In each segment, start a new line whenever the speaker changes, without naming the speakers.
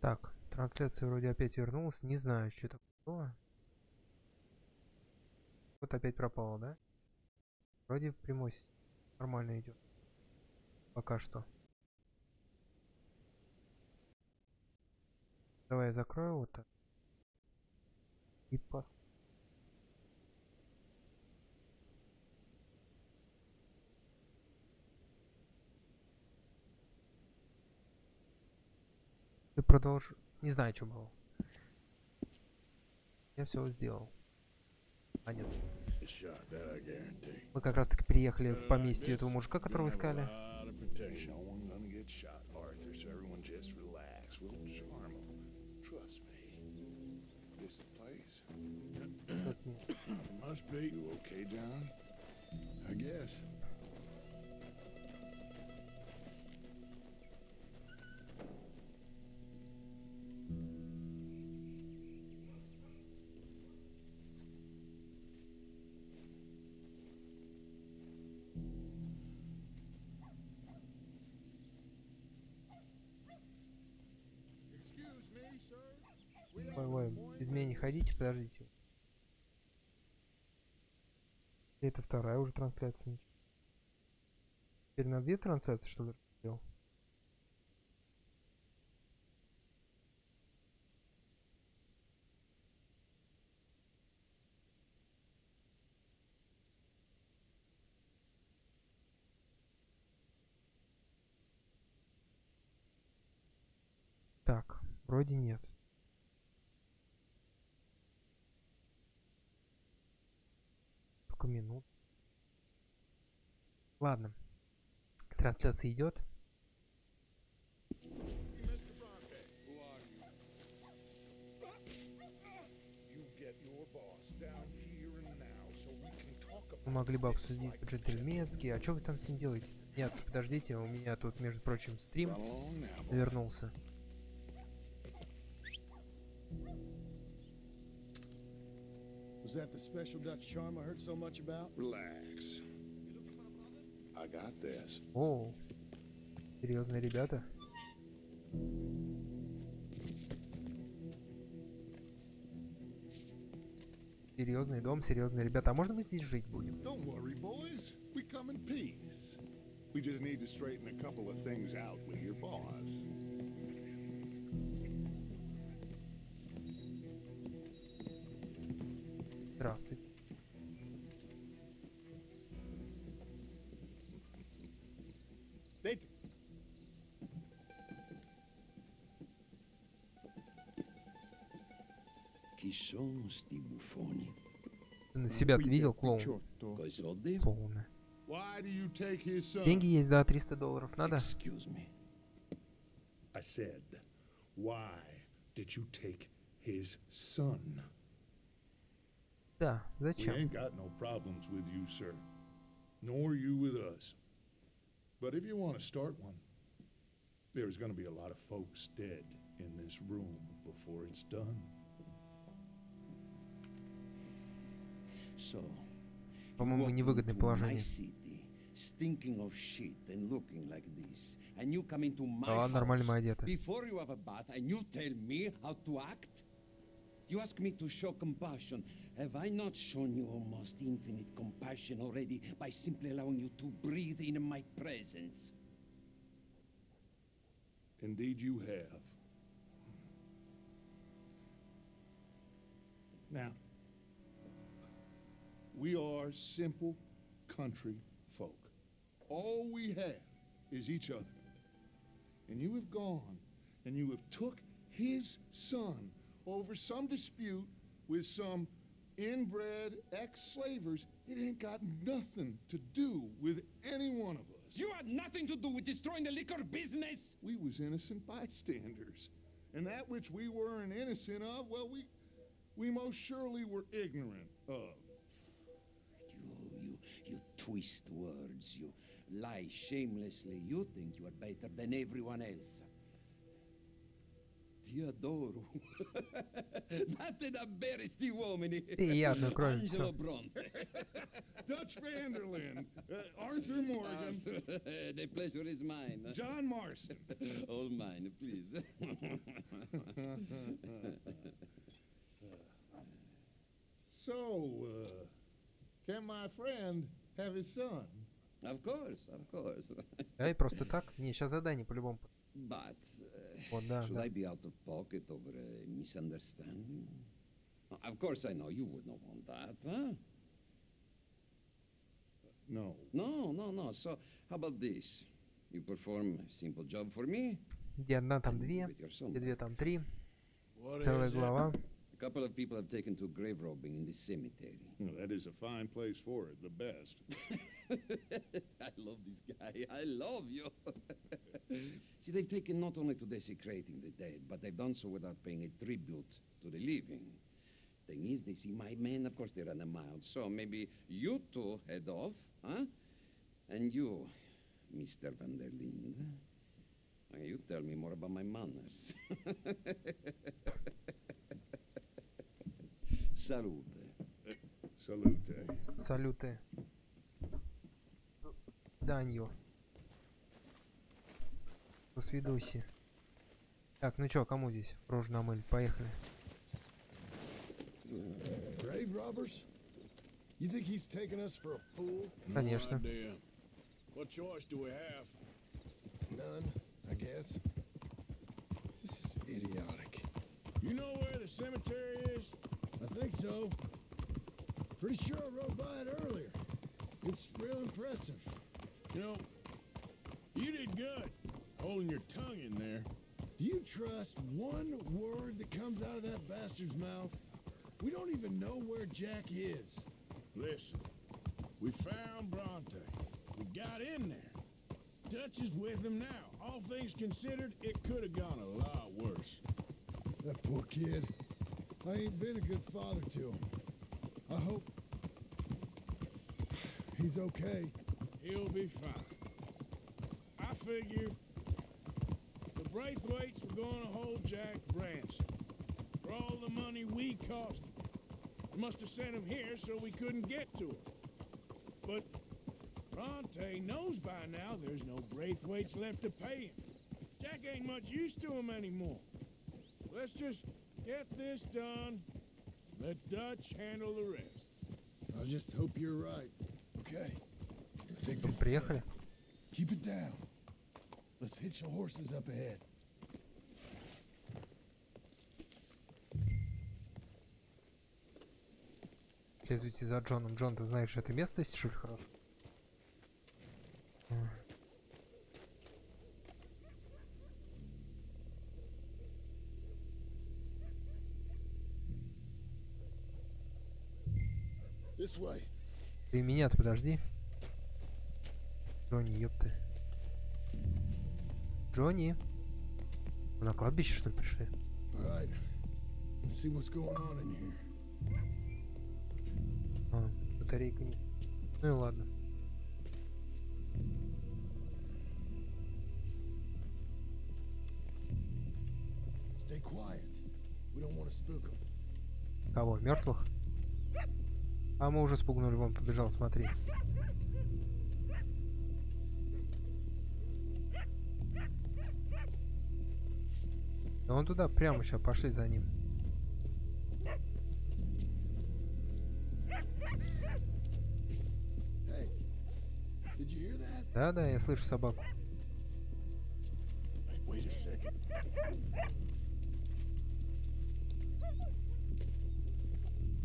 Так, трансляция вроде опять вернулась. Не знаю, что это было. Вот опять пропало, да? Вроде прямой нормально идет. Пока что. Давай я закрою вот так. И пас. Ты продолжи. Не знаю, что было. Я все сделал. Конец. Мы как раз таки переехали к поместью этого мужика, которого искали. Ой, без меня не ходите, подождите. Это вторая уже трансляция. Теперь на 2 трансляции, что ли, делал? Так, вроде нет. Только минут. Ладно. Трансляция идет. Мы могли бы обсудить по-джентльменски. А что вы там с ним делаете? Нет, подождите, у меня тут, между прочим, стрим вернулся.
Was that the special Dutch charm I heard so much about?
Relax. I got this.
О, серьезные ребята. Серьезный дом, серьезные ребята. А можно мы здесь жить будем?
Don't worry, boys. We come in peace. We just need to straighten a couple of things out with your boss.
Здравствуйте. Ты на себя-то видел, клоун? Клоуны. Деньги есть, да, $300. Надо?
I said, why did you take his son?
Да,
We
зачем?
ain't got no problems with you, sir. Nor you with us. But if you want to start one, there's going to be a lot of folks dead in this room before it's done.
По-моему, невыгодное положение. Да ладно, нормально мы одеты.
You ask me to show compassion. Have I not shown you almost infinite compassion already by simply allowing you to breathe in my presence?
Indeed you have. Now, we are simple country folk. All we have is each other. And you have gone and you have took his son over some dispute with some inbred ex-slavers. It ain't got nothing to do with any one of us.
You had nothing to do with destroying the liquor business.
We was innocent bystanders. And that which we weren't innocent of, well, we most surely were ignorant of.
You twist words, you lie shamelessly. You think you are better than everyone else. Ti adoro. Vatte da bere sti uomini.
Ты и я одной крови,
Angelo
всё.
Bronte.
Dutch Vanderlyn, Arthur Morgan,
The pleasure is mine.
John Marston.
All mine, please.
So, can my friend have his son?
Of course, of course.
Эй, просто так? Не, сейчас задание по-любому.
But
Вот, да,
should
да.
I be out of pocket over a misunderstanding? Of course I know you would not want that, huh?
No.
No. So, how about this? You perform a simple job for me?
Где одна, там
and
две.
with your son.
Где две, там три.
What
Целая
is it?
глава.
A couple of people have taken to grave robbing in this cemetery.
Well, that is a fine place for it, the best.
I love this guy. I love you. See, they've taken not only to desecrating the dead, but they've done so without paying a tribute to the living. Thing is, they see my men, of course, they run a mile. So maybe you two head off, huh? And you, Mr. Van der Linde, you tell me more about my manners. Salute.
Salute.
Салюты. Данью. До свидуси. Так, ну чё, кому здесь рожу намылить? Поехали.
Grave robbers? You think he's taking us for a fool?
Конечно.
No idea. What choice do we have? None, I guess. This is idiotic. You know where the cemetery is? I think so. Pretty sure I rode by it earlier. It's real impressive. You know, you did good holding your tongue in there. Do you trust one word that comes out of that bastard's mouth? We don't even know where Jack is. Listen, we found Bronte. We got in there. Dutch is with him now. All things considered, it could have gone a lot worse. That poor kid. I ain't been a good father to him. I hope he's okay. He'll be fine. I figured the Braithwaites were going to hold Jack ransom for all the money we cost him. They must have sent him here so we couldn't get to him. But Bronte knows by now there's no Braithwaites left to pay him. Jack ain't much use to him anymore. Let's just get this done. Let Dutch handle the rest. I just hope you're right. Okay. I think this is it.
Приехали.
Keep it down. Let's hitch the horses up ahead.
Следуйте за Джоном. Джон, ты знаешь это место, что ли, хорошо?
This way.
Ты меня-то подожди. Джонни, ёпты. Джонни. Мы на кладбище, что ли, пришли?
All right. Let's see what's going on in here.
А, батарейка не... Ну и ладно.
Stay quiet. We don't want to spook them.
Кого? Мертвых? А мы уже спугнули, вон побежал, смотри. Да вон туда, прямо сейчас пошли за ним.
Hey, did you hear that?
Да-да, я слышу собаку.
Wait a second.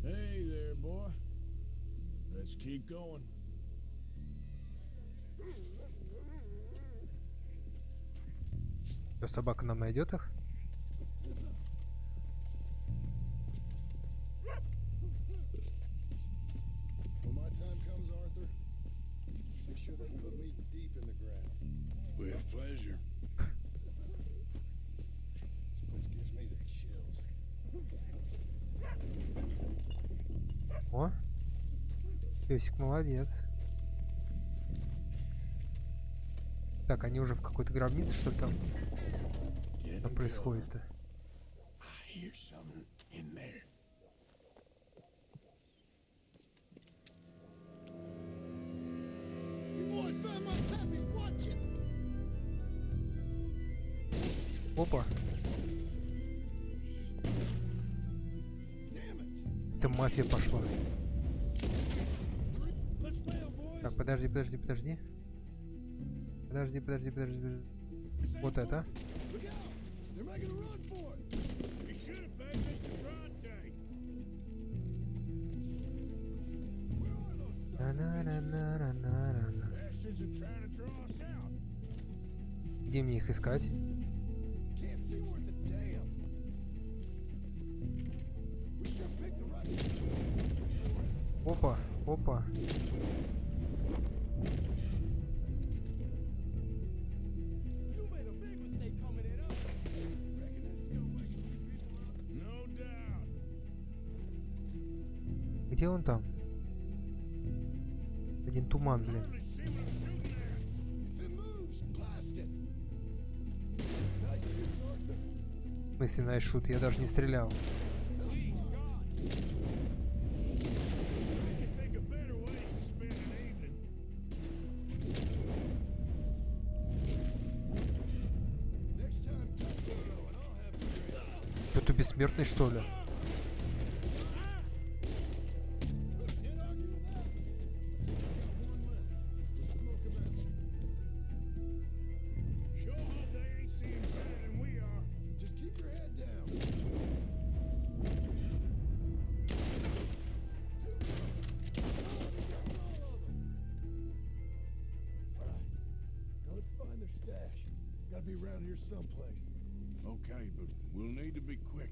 Hey there, boy. Let's keep going.
Что, собака нам найдет их?
When my time comes, Arthur, make sure they put me deep in the ground. With pleasure. This place gives me the chills.
О! Песик молодец. Так, они уже в какой-то гробнице, что ли, там
Getting
происходит-то?
hear something in there. You boys found my pappy's watching.
Опа.
Damn it.
Это мафия пошла.
Let's bail, boys.
Так, подожди. Подожди. Вот это.
Look out. They're making a run for it. You should have paid Mr. Bronte. Where are those
На-на-на-на-на-на-на.
bastards are trying to draw us out?
Где мне их искать?
Can't see worth a damn. We sure picked the right.
Опа.
You made a big mistake coming in, huh? Reckon this is gonna wake some people up? No doubt.
Где он там? Один туман, блин.
Hardly see what I'm shooting at. If it moves, blast it. Nice shooting, Arthur.
В смысле, найс шут, я даже не стрелял.
Please, God. I can think of better ways to spend an evening. Next time, tough photo, and I'll have a drink.
Что-то бессмертный, что ли?
Can't argue with that. Got one left. Let's smoke him out. Sure hope they ain't seeing better than we are. Just keep your head down. Alright. Now let's find their stash. Gotta be around here someplace. Okay, but we'll need to be quick.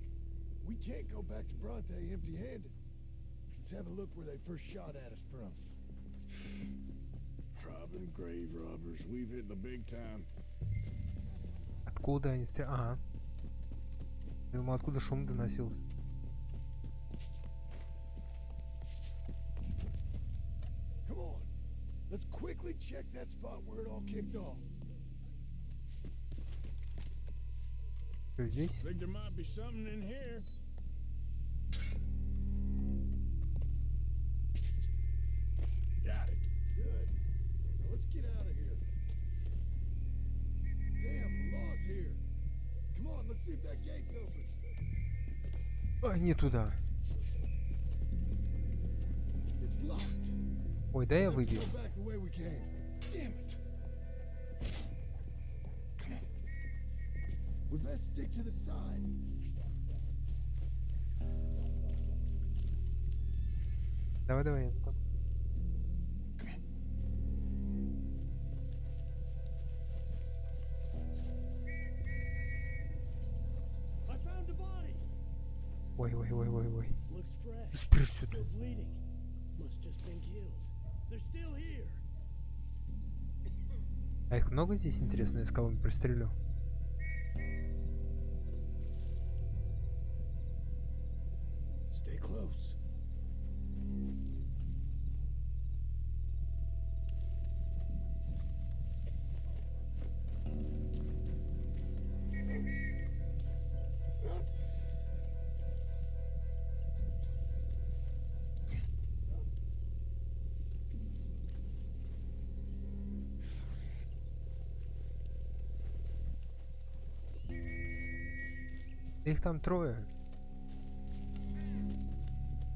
We can't go back to Bronte empty-handed. Let's have a look where they first shot at us from. Robbing grave robbers. We've hit the big time.
Откуда они стреляют? Ага. Я думал, откуда шум доносился.
Come on. Let's quickly check that spot where it all kicked off.
Что здесь?
Think there might be something in here. Got it. Good. Now let's get out of here. Damn, the law's here. Come on, let's see if that gate's open.
А, не туда.
It's locked.
Ой, да я
Let's
выбил.
go back the way we came. Damn it. Come on. We best stick to the side.
Давай, я закон.
Come on.
I found a body.
Ой.
Looks fresh.
Спрячь сюда.
Still bleeding. Must just been killed. They're still here.
А их много здесь, интересно, я с кого-нибудь пристрелю?
Stay close.
Их там трое.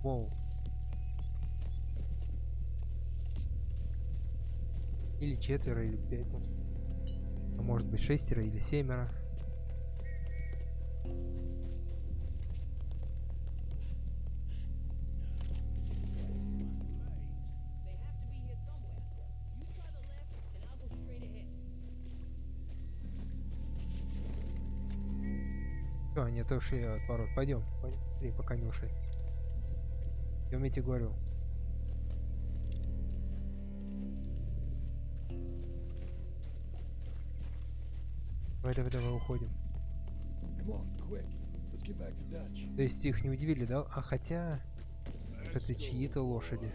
Воу. Или четверо, или пятеро. А может быть шестеро или семеро.
They have to be here somewhere. You try the left, and I'll go straight ahead.
Все, они отошли от ворот. Пойдем. Смотри, пока не ушли. Я тебе говорю. Давай, уходим.
Come on, quick. Let's get back to Dutch.
То есть их не удивили, да? А хотя... Это чьи-то лошади.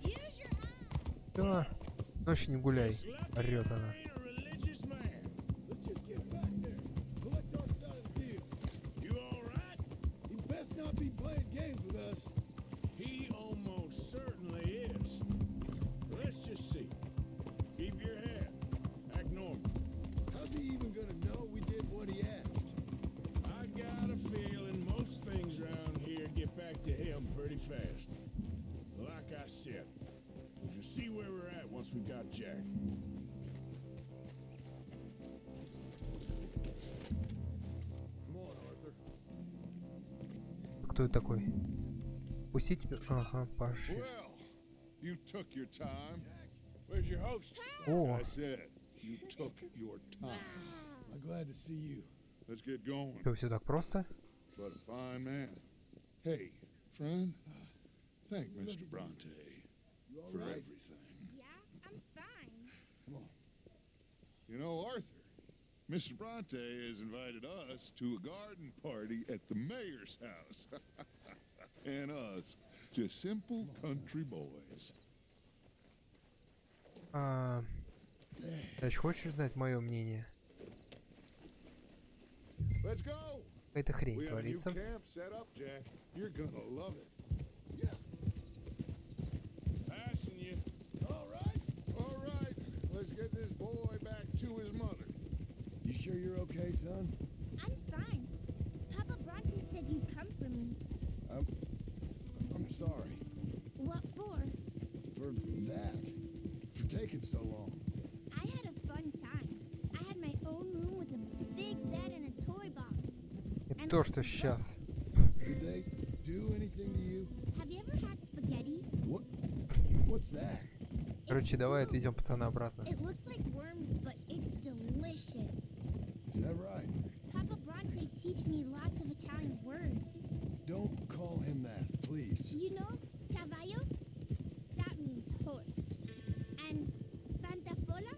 Use your eyes.
Да, ночью не гуляй. Орёт она.
ain't a religious man.
Let's just get back there. Collect our side of the deal.
You all right?
He best not be playing games with us.
He almost certainly is. Let's just see. Keep your head. Act normal.
How's he even gonna know we did what he asked?
I got a feeling most things around here get back to him pretty fast. Like I said, you'll see where we're at once we got Jack.
Come on, Arthur.
Кто это такой? Пустить тебя? Ага, пошли.
Well, you took your time.
Where's your host?
О,
I said you took your time.
I'm glad to see you.
Let's get going.
что, все так просто?
But a fine man. Hey, friend. Thank Mr. Bronte for everything.
Yeah, I'm fine.
You know, Arthur, Mr. Bronte has invited us to a garden party at the mayor's house. And us, just simple country boys.
Дальше хочешь знать мое мнение?
Let's go.
Какая-то хрень
We have a new
творится.
camp set up, Jack. You're gonna love it.
Passing you.
All right. Let's get this boy back to his mother.
You sure you're okay, son?
I'm fine. Papa Bronte said you'd come for me.
I'm sorry
What for?
for that. For taking so long.
I had a fun time. I had my own room with a big bed and a toy box.
Это то, что сейчас.
Did they do anything to you?
Have you ever had spaghetti?
What's that?
Короче, давай отвезем пацана обратно.
It looks like worms, but it's delicious.
Is that right?
Papa Bronte teach me lots of Italian words.
Don't call him that, please.
You know, caballo? That means horse. And pantafola?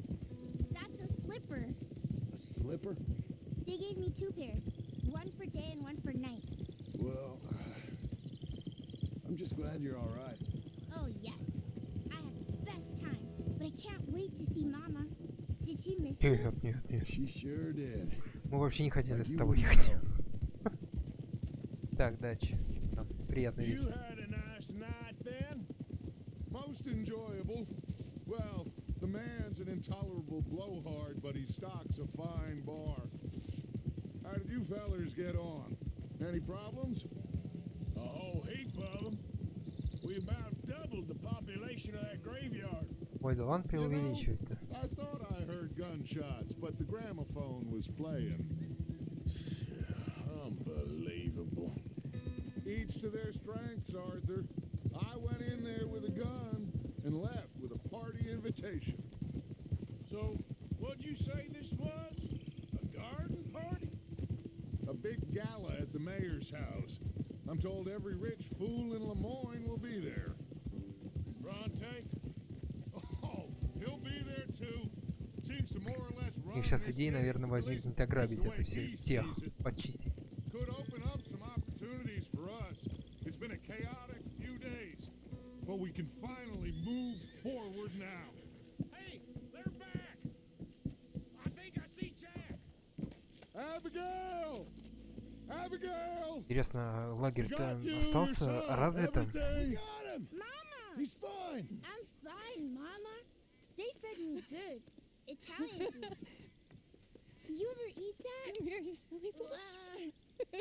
That's a slipper.
A slipper?
They gave me 2 pairs. One for day and one for night.
Well, I'm just glad you're all right.
Oh, yes. I had the best time. But I can't wait to see Mama. Did she miss you?
Нет, нет, нет.
She sure did.
Мы вообще не хотели
Like
с
you
тобой
wouldn't
ехать.
know.
Так, дальше. Там приятный
You
вечер.
had a nice night then?
Most enjoyable. Well, the man's an intolerable blowhard, but he stocks a fine bar. How did you fellers get on? Any problems?
A whole heap of them. We about doubled the population of that graveyard.
Ой, да ладно преувеличивать-то.
I thought I heard gunshots, but the gramophone was playing.
Unbelievable.
Each to their strengths, Arthur. I went in there with a gun and left with a party invitation.
So, what'd you say this was? A garden party?
A big gala at the mayor's house. I'm told every rich fool in Lemoyne will be there.
Bronte?
Oh, he'll be there too. Seems to more or less
У
run
них сейчас
this
идея,
city,
наверное,
at
возникнет
least
ограбить
that's the
это
way
все,
he
тех,
sees it.
почистить.
Could open up some opportunities for us. It's been a chaotic few days, but we can finally move forward now.
Hey, they're back! I think I see Jack!
Abigail! Abigail!
Интересно, лагерь-то
Got you,
остался
your son,
развитым?
everything.
Got him!
Mama!
He's fine!
I'm fine, Mama. They fed me good. Italian food. You ever eat that?
Come here, you silly boy.
Ah.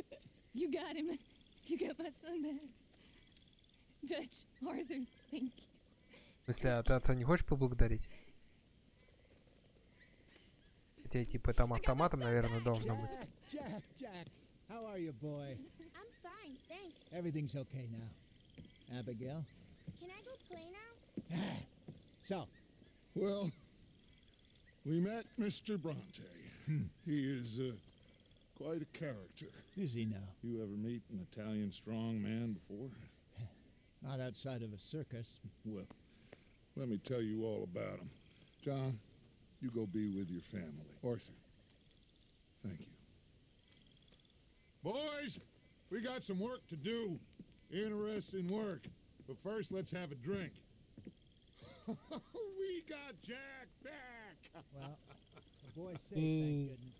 You got him. You got my son back. Dutch, Arthur, thank you.
В смысле, а ты отца не хочешь поблагодарить? Хотя, типа, там автоматом, наверное, должно быть.
Jack, how are you, boy?
I'm fine, thanks.
Everything's okay now. Abigail?
Can I go play now?
So,
Well, we met Mr. Bronte. He is quite a character.
is he now?
You ever meet an Italian strong man before?
Not outside of a circus.
Well, let me tell you all about him. John, you go be with your family. Arthur, thank you. Boys, we got some work to do. Interesting work. But first, let's have a drink. We got Jack back!
Well, the boy's safe,
И
thank goodness.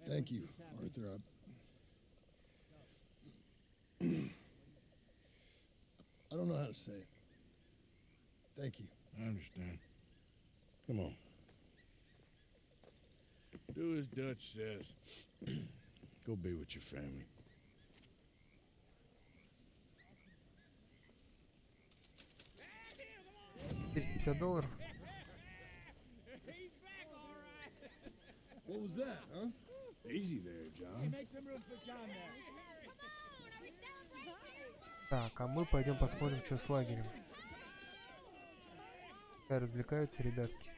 Thank you, Arthur. I don't know how to say it. Thank you.
I understand. Come on. Do as Dutch says. Go be with your family.
450 долларов.
What was that, huh?
Easy there, John.
Make some room for John there.
Так, а мы пойдем посмотрим, что с лагерем. Как развлекаются ребятки.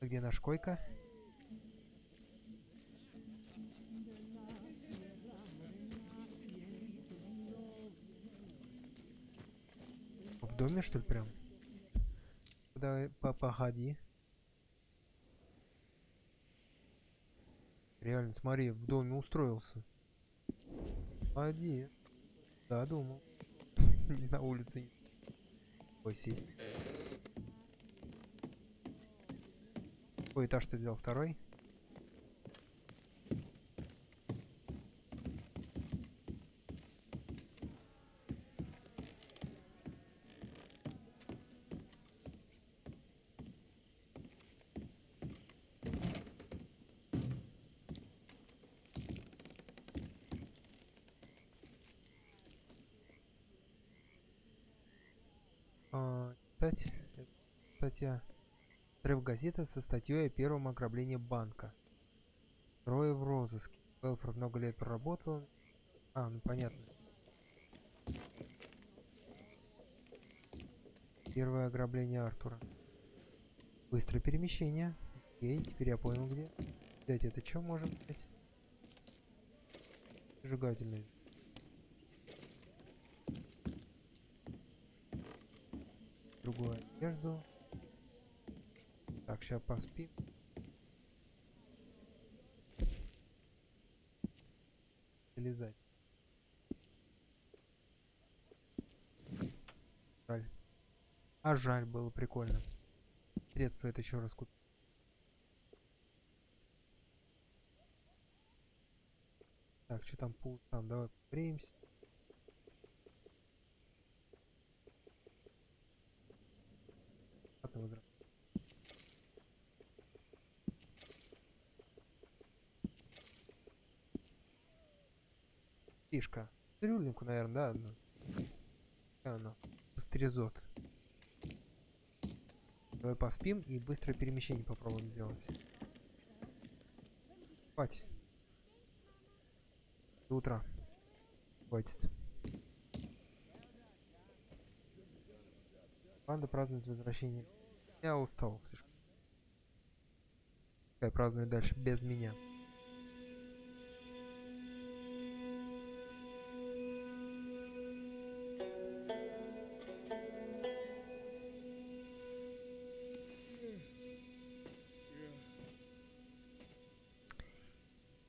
А где наша койка? В доме, что ли, прям? Давай, походи. Реально, смотри, в доме устроился. Поди. Да, думал. На улице. Ой, сесть. Какой этаж ты взял? Второй? Читать. Статья. Отрыв газеты со статьей о первом ограблении банка. Трое в розыске. Белфорд много лет проработал. А, ну понятно. Первое ограбление Артура. Быстрое перемещение. Окей, теперь я понял где. Дать это что можем взять? Зажигательный. Другую одежду. Так, сейчас поспим. Залезать. Жаль. А жаль, было прикольно. Средства это еще раз купить. Так, что там пул? Там, давай побреемся. Фишка. Цирюльнику, наверное, да, у нас. Какая у нас? Стрезот. Давай поспим и быстрое перемещение попробуем сделать. Спать. До утра. Хватит. Банда празднует возвращение. Я устал слишком. Пускай празднует дальше без меня.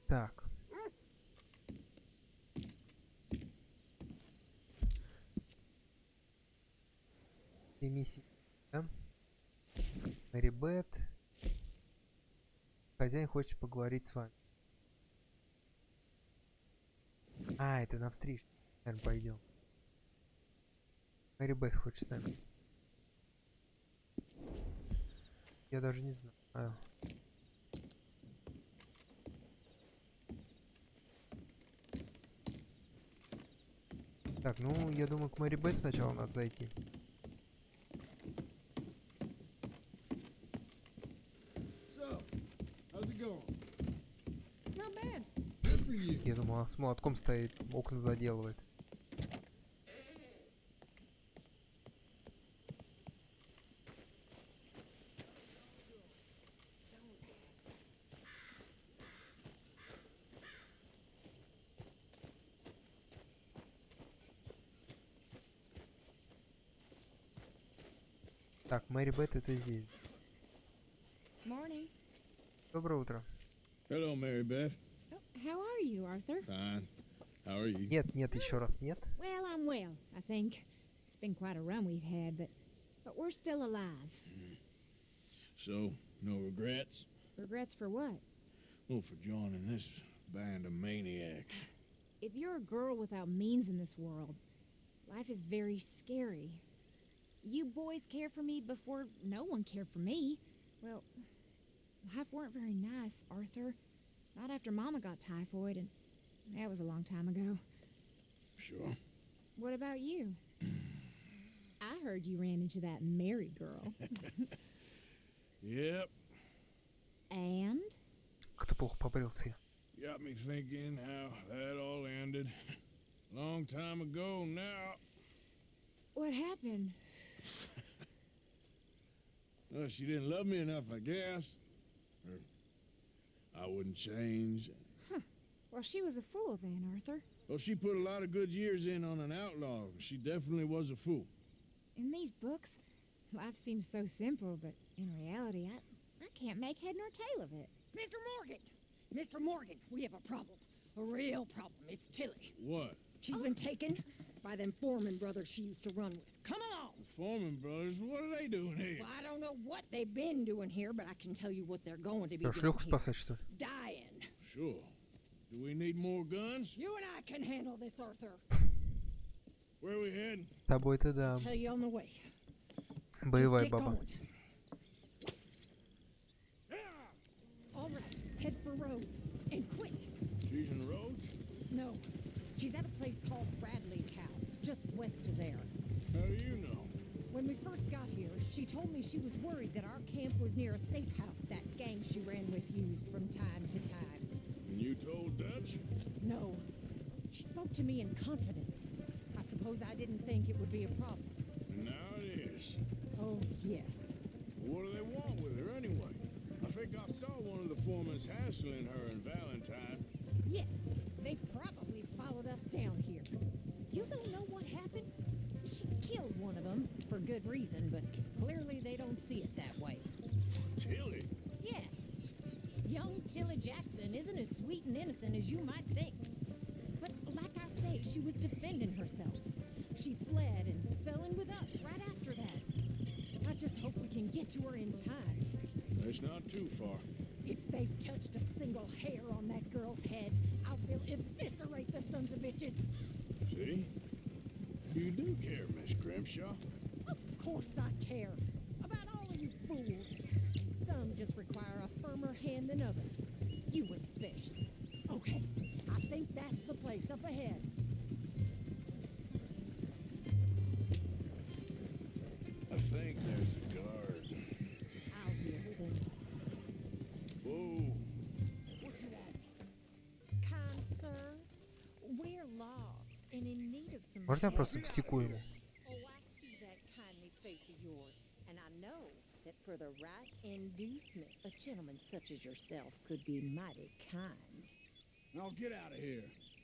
Так. Миссии, да? Мэри Бет. Хозяин хочет поговорить с вами. А, это на встречу. Наверное, пойдем. Мэри Бет хочет с нами. Я даже не знаю. Так, ну, я думаю, к Мэри Бет сначала надо зайти. Я думал, с молотком стоит, окна заделывает. Так, Мэри Бет это здесь.
Morning.
Доброе утро.
Hello, Mary Beth.
Oh, how are you, Arthur?
Fine. How are you?
Нет, нет, еще раз нет.
Well, I'm
down well, I think. It's been quite a run we've had, but we're still alive.
So, no regrets?
Regrets for what?
Well, for joining this band of maniacs.
If you're a girl without means in this world, life is very scary. You boys cared for me before no one cared for me. Well, life weren't very nice, Arthur. Not after Mama got typhoid, and that was a long time ago.
Sure.
What about you? I heard you ran into that Mary girl.
Yep.
And?
Как-то плохо побрился.
Got me thinking how that all ended. Long time ago now.
What happened?
Well, she didn't love me enough, I guess. Or I wouldn't change.
Huh. Well, she was a fool then, Arthur.
Well, she put a lot of good years in on an outlaw. She definitely was a fool.
In these books, life seems so simple, but in reality, I can't make head nor tail of it.
Mr. Morgan! Mr. Morgan, we have a problem. A real problem. It's Tilly.
What?
She's been taken by them Foreman brothers she used to run with. Come along!
The Foreman brothers, what are they doing here?
Well, I don't know what they've been doing here, but I can tell you what they're going to be
Что,
doing
шлюху
here.
спасать, что ли?
Dying.
Sure. Do we need more guns?
You and I can handle this, Arthur.
Where are we heading?
С тобой-то да.
Tell you on the way.
Боевая
Just get
баба.
going. All right, head for Rhodes, and quick.
She's in Rhodes?
No, she's at a place called Bradley's house, just west of there.
How do you know?
When we first got here, she told me she was worried that our camp was near a safe house that gang she ran with used from time to time.
And you told Dutch?
No, she spoke to me in confidence. I suppose I didn't think it would be a problem.
Now it is.
Oh, yes.
What do they want with her anyway? I think I saw one of the foremans hassling her and Valentine.
Yes, they probably followed us down here. You don't know what happened? She killed one of them, for good reason, but clearly they don't see it that way.
Tilly?
Yes. Young Tilly Jackson isn't as sweet and innocent as you might think. But like I say, she was defending herself. She fled and fell in with us right after that. I just hope we can get to her in time.
It's not too far.
If they've touched a single hair on that girl's head, I will eviscerate the sons of bitches.
See? You do care, Miss Grimshaw.
Of course I care. About all of you fools. Some just require a firmer hand than others. You especially. Okay, I think that's the place up ahead.
I think there's a guard.
I'll deal with him.
Whoa.
What you want? Kind sir, we're lost and in need of some
Можно я
help.
просто встеку ему?
Oh, I see that kindly face of yours, and I know that for the right inducement, a gentleman such as yourself could be mighty kind.
Now get out of here.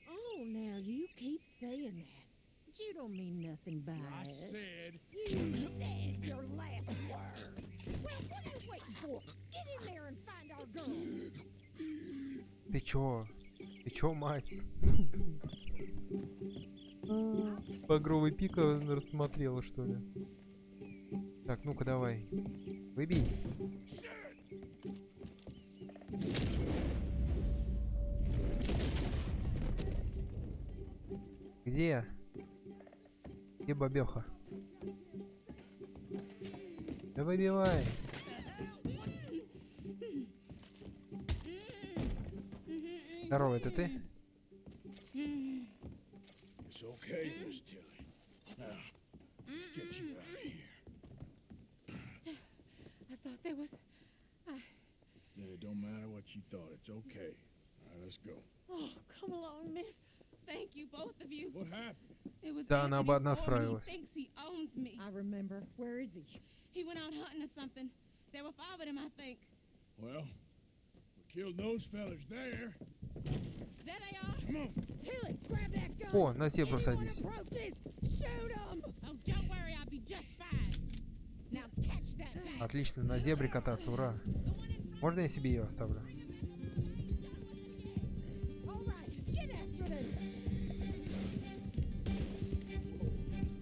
Oh, now you keep saying that. But you don't mean nothing by
I
it.
said.
You said your last words. Well, what are you waiting for? Get in there and find our girl.
Ты чё? Ты чё, мать? Багровый пика рассмотрела, что ли? Так, ну-ка давай. Выбей. Где? Где бабёха? Да выбивай. Здорово, это ты?
It's okay, Miss Tilly. Now, let's get you out of here.
I thought there was...
Yeah, it don't matter what you thought. It's okay. All right, let's go.
Oh, come along, miss. Thank you, both of you.
What happened?
It was
Да, она
Anthony
бы одна
Foreman.
справилась.
He thinks he owns me.
I remember. Where is he?
He went out hunting or something. There were 5 of them, I think.
Well, we killed those fellas there.
There they are.
Come on.
Tilly, grab that gun.
О, на зебру
Anyone
садись.
approaches, shoot 'em.
Oh, don't worry, I'll be just fine.
Now catch that back.
Отлично, на зебре кататься, ура. Можно я себе ее оставлю?
All right, get after them.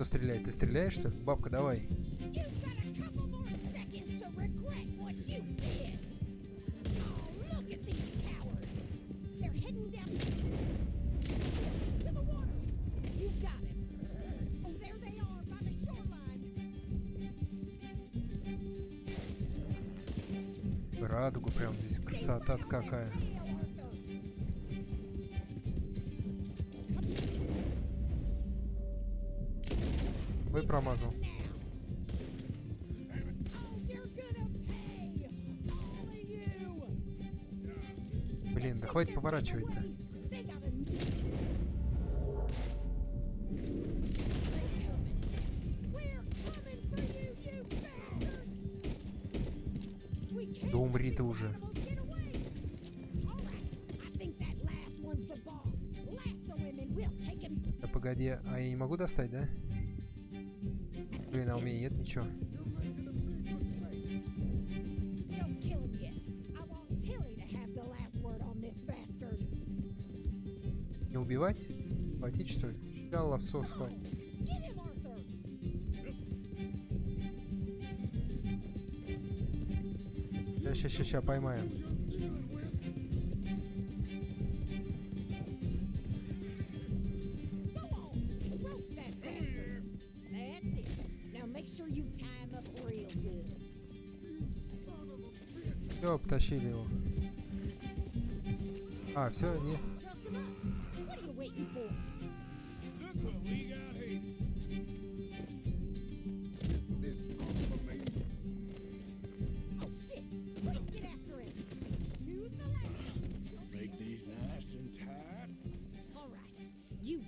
Кто стреляет? Ты стреляешь, что ли? Бабка, давай.
You've got a couple more seconds to regret what you did. Oh, look at these cowards. They're heading down to the water. You've got it. Oh, there they are by the shoreline.
Радугу прям здесь. Красота-то какая. Ой, промазал. Блин, да хватит поворачивать-то. Да умри ты уже. Да погоди, а я не могу достать, да? Блин, а у меня нет ничего. Не убивать? Хватит, что ли? Ща лассо схватит. Ща, поймаем. Все, потащили его. А, все, не.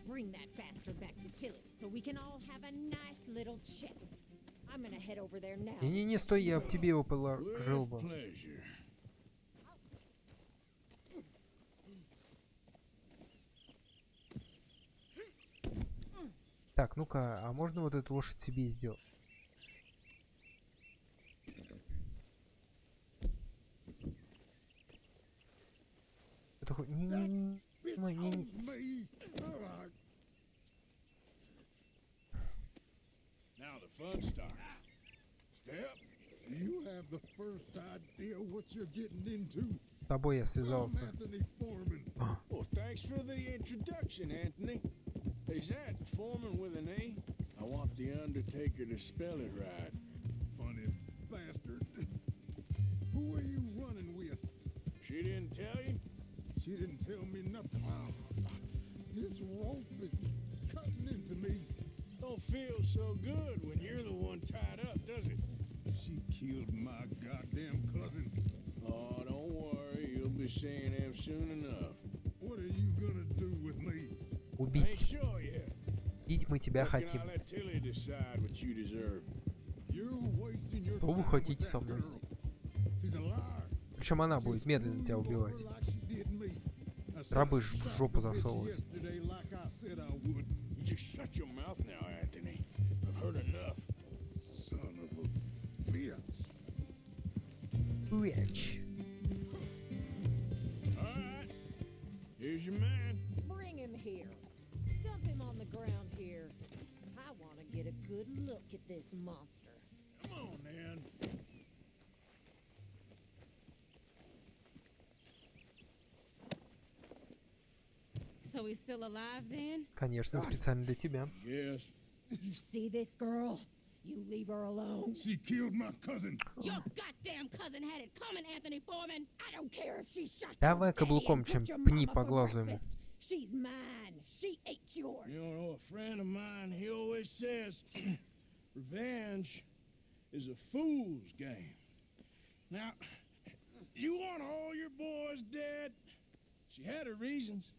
Bring that bastard back to Tilly so we can all have a nice little chat. I'm gonna head over there now.
Не, стой, я об тебе его положил бы. Так, ну-ка, а можно вот эту лошадь себе сделать? Не.
Now the fun starts. Step.
You have the first idea what you're getting into.
С тобой я связался.
Well, thanks for the introduction, Anthony. Is that Foreman with an A? I want the Undertaker to spell it right.
Funny bastard. Who are you running with?
She didn't tell you?
She didn't tell me nothing. This rope is cutting into me.
Don't feel so good when you're the one tied up, does it?
She killed my goddamn cousin.
Oh, don't worry. You'll be seeing him soon enough.
What are you gonna do with me?
Убить.
Sure yet.
Бить мы тебя хотим. Что вы хотите со мной? Причем она будет медленно тебя убивать. Рабы в жопу засовывать. Bitch.
Here's your man.
Bring him here. Dump him on the ground here. I want to get a good look at this monster.
Come on, man.
So he's still alive then?
Конечно, специально для тебя.
Yes.
You see this girl? You leave her alone.
She killed my cousin.
Your goddamn cousin had it coming, Anthony Foreman. I don't care if she shot
Давай каблуком, чем пни по глазу ему.
She's mine. She ate yours.
You know, a friend of mine, he always says, revenge is a fool's game. Now, you want all your boys dead? She had her reasons.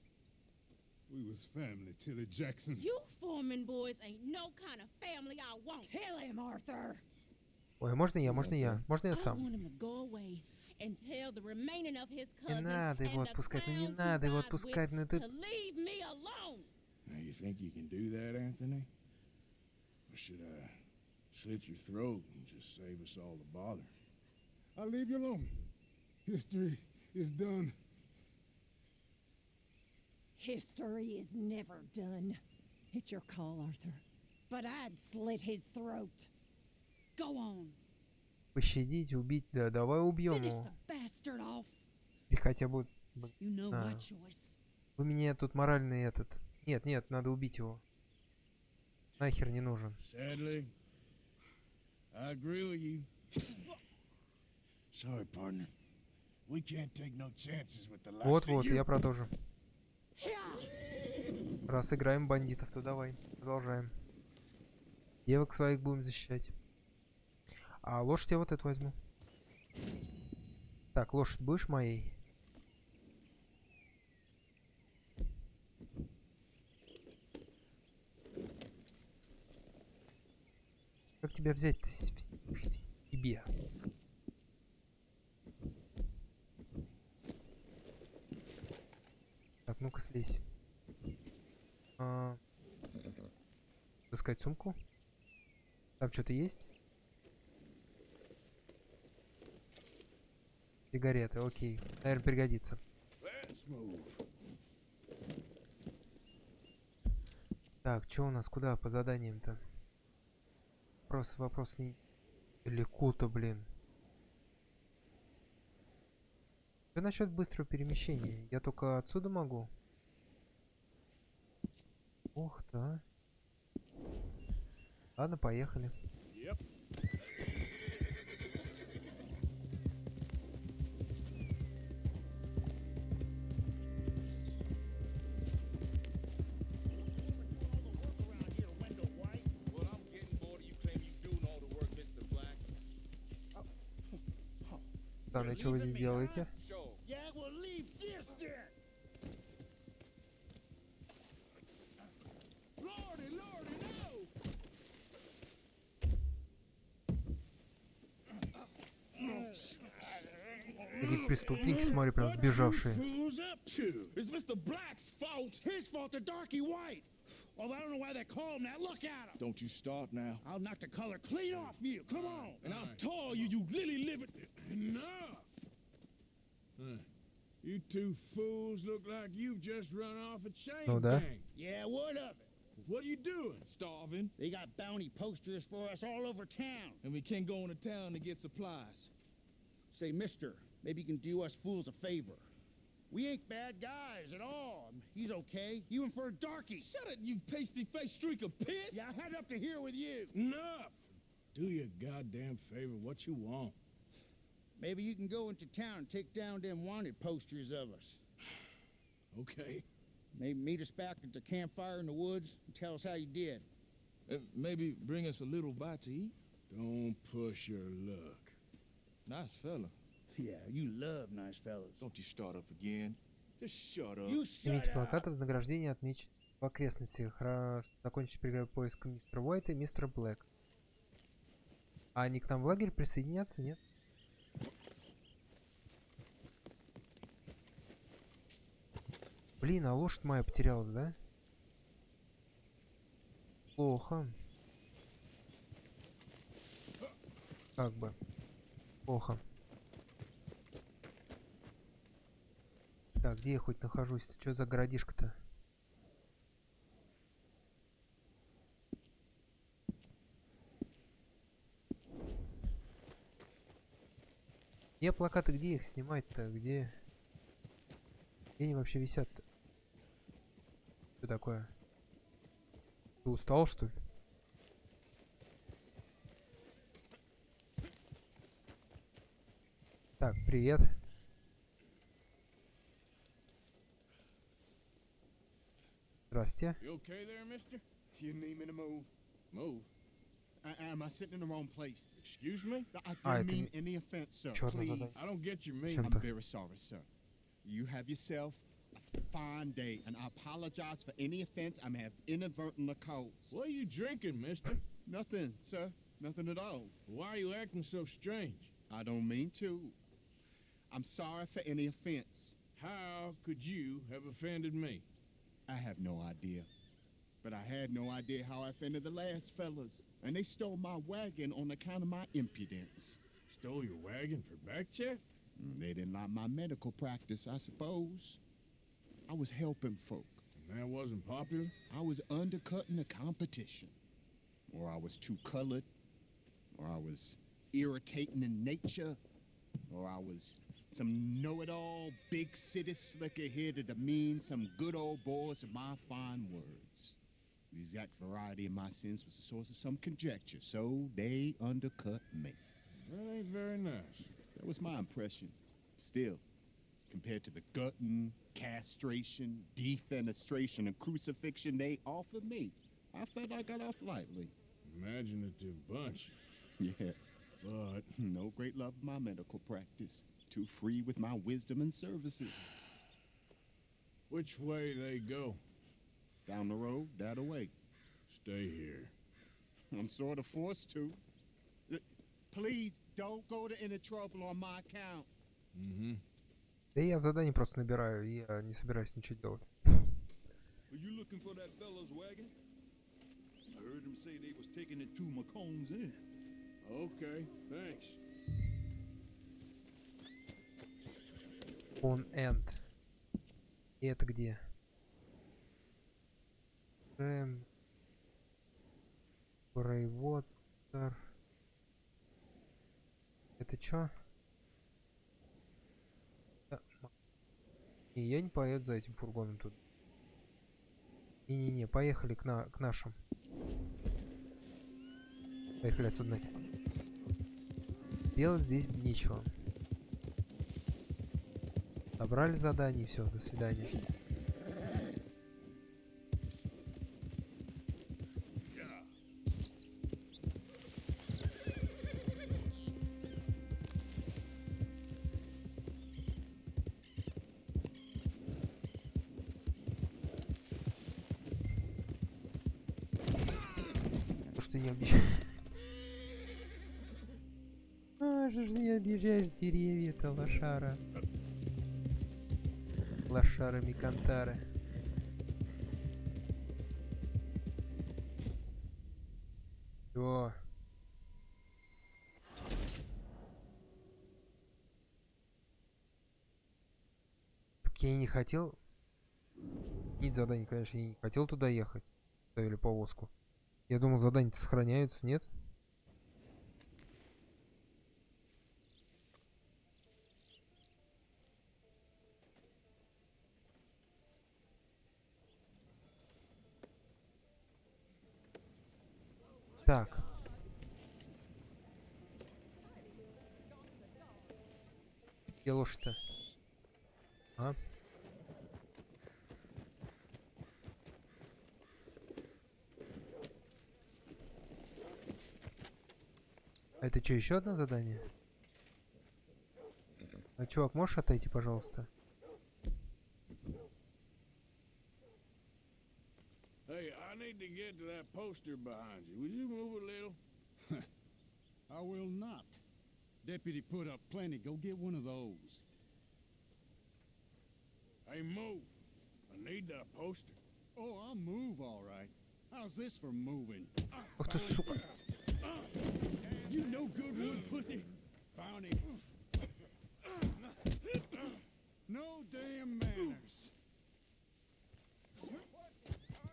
We was family, Tilly Jackson.
You Foreman boys ain't no kind of family I want.
Kill him, Arthur.
Ой, можно я сам. Не надо его отпускать, ну не надо его отпускать, ну ты...
Now, you think you can do that, Anthony? Or should I slit your throat and just save us all the bother?
I'll leave you alone. History is done.
History is never done. It's your call, Arthur. but I'd slit his throat. Go on.
Пощадить, убить. Да, давай убьем
Finish
его.
the bastard off.
И хотя бы...
You know
А.
my choice.
Вы меня тут моральный этот... Нет, нет, надо убить его. Нахер не нужен.
Sadly, I agree with you. Sorry, partner. We can't take no chances with the likes of
Вот-вот,
you.
я продолжу. Раз играем бандитов, то давай. Продолжаем. Девок своих будем защищать. А лошадь я вот эту возьму. Так, лошадь будешь моей? Как тебя взять-то в себе? Так, ну-ка слезь. Искать сумку. Там что-то есть? Сигареты, окей. Наверное, пригодится. Так, что у нас? Куда по заданиям-то? Вопрос не... Далеко-то, блин. Что насчет быстрого перемещения? Я только отсюда могу? Ох, да. Ладно, поехали.
Yep.
Ладно, что вы здесь делаете?
Yeah, well, leave this then. Lordy, lordy, no!
Какие преступники, смотри, прям сбежавшие.
Who's up to?
It's Mr. Black's fault. His fault, the darky white. Well, I don't know why they call him that. Look at him.
Don't you start now.
I'll knock the color clean off you. Come on.
And I'll tell you, you lily livered. Enough. You two fools look like you've just run off a chain
Ну да.
gang.
Yeah, what of it?
What are you doing? Starving.
They got bounty posters for us all over town.
And we can't go into town to get supplies.
Say, mister, maybe you can do us fools a favor. We ain't bad guys at all. He's okay. Even for a darky.
Shut it, you pasty-faced streak of piss!
Yeah, I had up to here with you.
Enough! Do your goddamn favor what you want.
Maybe you can go into town and take down them wanted posters of us.
Okay.
Maybe meet us back at the campfire in the woods and tell us how you did.
Maybe bring us a little bite to eat? Don't push your luck. Nice fella.
Yeah, you love nice fellas.
Don't you start up again. Just shut up.
You shut
Имейте
up.
плакаты вознаграждения отмечить в окрестностях. Закончить переговоры поиска мистера Уайта и мистера Блэк. А они к нам в лагерь присоединятся, нет? Блин, а лошадь моя потерялась, да? Плохо. Как бы. Плохо. Так, где я хоть нахожусь? Что за городишко-то? Где плакаты, где их снимать-то? Где они вообще висят-то? Что такое? Ты устал, что ли? Так, привет. Здрасте.
You okay there, mister?
You need me to move?
Move.
Am I sitting in the wrong place?
Excuse me?
I
это
didn't mean
не-
any offense, sir.
Чёрное
Please.
задание.
I don't get your meaning.
Чем
I'm
то?
very sorry, sir. You have yourself a fine day, and I apologize for any offense I may have inadvertently caused.
What are you drinking, mister?
Nothing, sir. Nothing at all.
Why are you acting so strange?
I don't mean to. I'm sorry for any offense.
How could you have offended me?
I have no idea. But I had no idea how I offended the last fellas. And they stole my wagon on account of my impudence.
Stole your wagon for back check?
They didn't like my medical practice, I suppose. I was helping folk.
And that wasn't popular?
I was undercutting the competition.
or I was too colored, or I was irritating in nature, or I was some know-it-all big city slicker here to demean some good old boys of my fine words. The exact variety of my sins was the source of some conjecture, so they undercut me.
That ain't very nice.
That was my impression. Still, compared to the gutting, castration, defenestration, and crucifixion they offered me, I felt I got off lightly.
Imaginative bunch.
Yes.
But
no great love of my medical practice. Too free with my wisdom and services.
which way they go?
Down the road, that away.
Stay here.
I'm sort of forced to. Please don't go to any trouble on my account.
Да я задание просто набираю, и я не собираюсь ничего делать.
Are you looking for that fella's wagon? I heard him say they was taking it to McComb's Inn.
Okay, thanks.
On end. И это где? Брейвотер. Это чё? И я не поеду за этим фургоном тут. Не-не-не, поехали к нашим. Поехали отсюда. Делать здесь нечего. Собрали задание, и все, до свидания. Что ты не объезжаешь? А, что ж не объезжаешь деревья-то, лошара? Лошара Микантара. О. Так я и не хотел. Нет задание, конечно, я не хотел туда ехать. Ставили повозку. Я думал, задания-то сохраняются, нет? Так. Где лошадь-то? А? А это что, еще одно задание? А, чувак, можешь отойти, пожалуйста?
Hey, I need to get to that poster behind you. Would you move a little?
I will not. Deputy put up plenty. Go get one of those.
Hey, move. I need that poster.
Oh, I'll move all right. How's this for moving?
Ох ты, сука.
You no good wood pussy. Found him. No damn manners.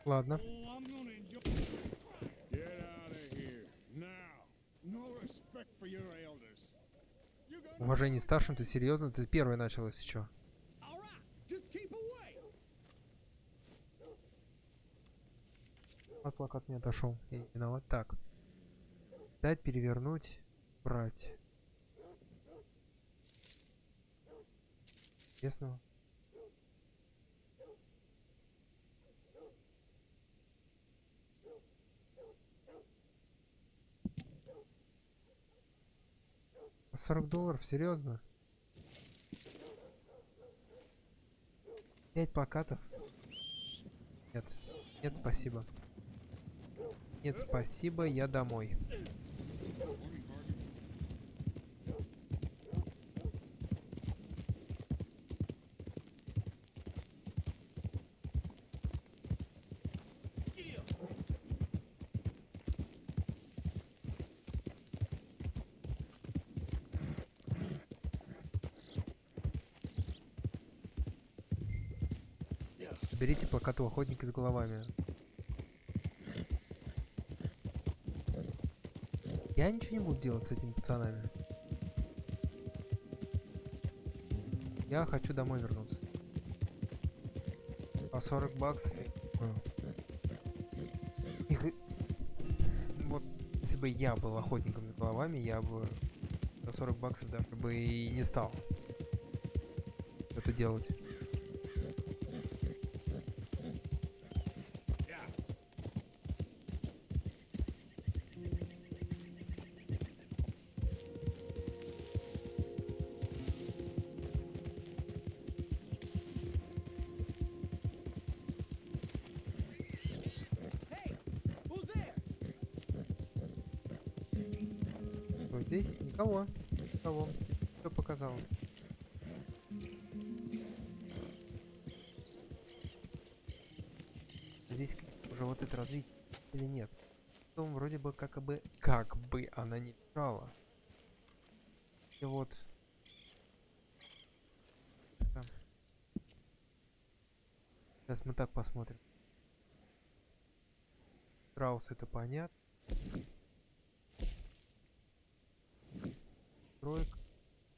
Ладно.
Oh, I'm gonna enjoy.
Get out of here. Now.
No respect for your elders. You gonna...
Уважение старшим, ты серьезно? Ты первый началось еще.
All right, just keep away.
Вот плакат не отошел. Я не виноват. Так. Дать, перевернуть, брать. Ясно? $40, серьезно? 5 плакатов? Нет. Нет, спасибо. Нет, спасибо, я домой. Берите плакаты у охотника с головами. Я ничего не буду делать с этими пацанами. Я хочу домой вернуться. По 40 баксов. Вот если бы я был охотником за головами, я бы за 40 баксов даже бы и не стал это делать. Вот здесь никого. Никого. Все показалось. Здесь уже вот это развитие или нет? Потом вроде бы как бы она не мешала. И вот. Да. Сейчас мы так посмотрим. Страус это понятно. Тройка.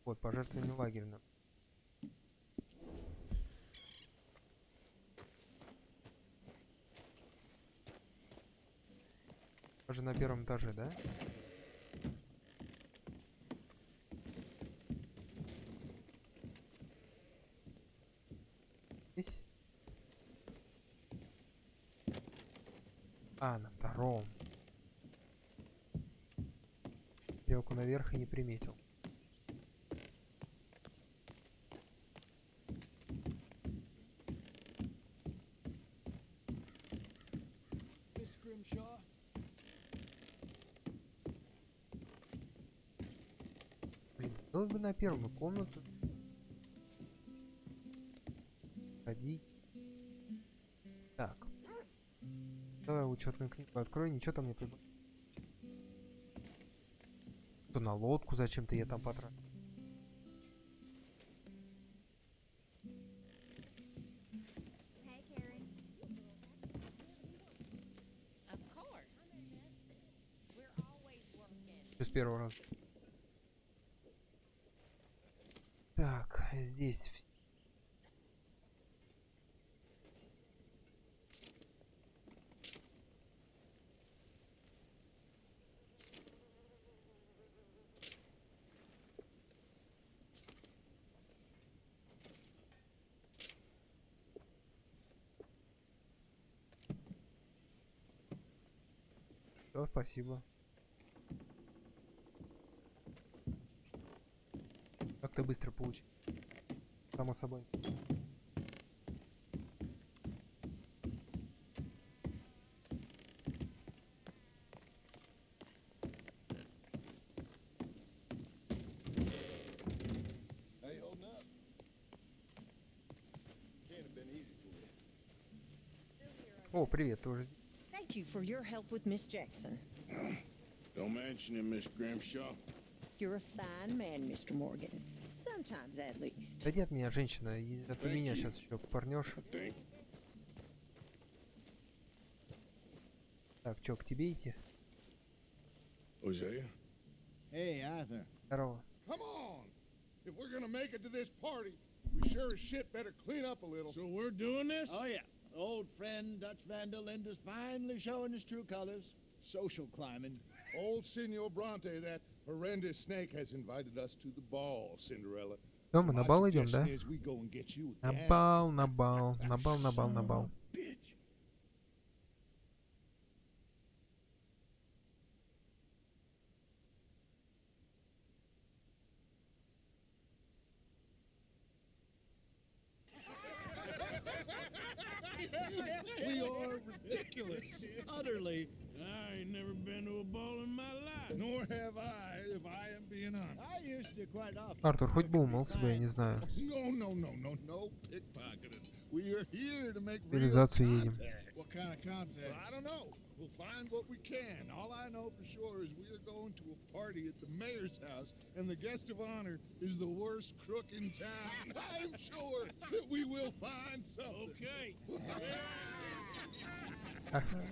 Вот, пожертвование лагерным. Даже на первом этаже, да? Здесь? А, на втором. Стрелку наверх и не приметил. Блин, сделать бы на первую комнату. Ходить. Так. Давай учетную книгу открой, ничего там не прибавь. То на лодку зачем-то я там потратил. С первого раза. Так, здесь. Все, спасибо. Как ты быстро получил? Само собой. О, привет, ты уже здесь?
Thank you for your help with Miss Jackson.
Don't mention it, Miss Grimshaw.
You're a fine man, Mr. Morgan. Sometimes, at least.
Отойди от меня, женщина, и ты меня сейчас еще порнешь. Так, чё, к тебе идти?
Hosea?
Hey, Arthur.
Здорово.
Come on! If we're gonna make it to this party, we sure as shit better clean up a little.
So we're doing this?
Oh, yeah. Old friend Dutch Van der Linde's finally showing his true colors. Social climbing.
Old Senor Bronte, that horrendous snake, has invited us to the ball, Cinderella.
Все, мы на бал идем, да?
My suggestion is we go and get you a
На
dance.
бал, на бал, на бал, на бал, на бал.
Bitch.
We are ridiculous. Utterly.
I ain't never been to a ball in my life.
Nor have I, if I am being honest.
I used to quite often.
Артур, хоть бы умылся бы, я не знаю.
No pickpocketing. We are here to make real
Цивилизацию едем.
contact.
What kind of contacts?
Well, I don't know. We'll find what we can. All I know for sure is we are going to a party at the mayor's house, and the guest of honor is the worst crook in town. I'm sure that we will find something.
Okay.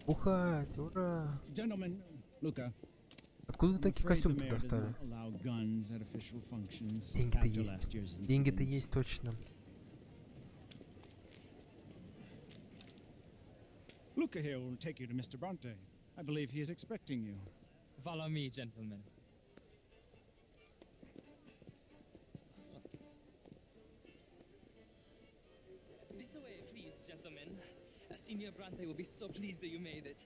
Бухать, ура!
Gentlemen,
Luca.
Откуда вы такие костюмы достали? Деньги-то есть. Деньги-то есть точно.
Luca here will take you to Mr. Bronte. I believe he is expecting you.
Follow me, gentlemen. This way, please, gentlemen. Senior Bronte will be so pleased that you made it.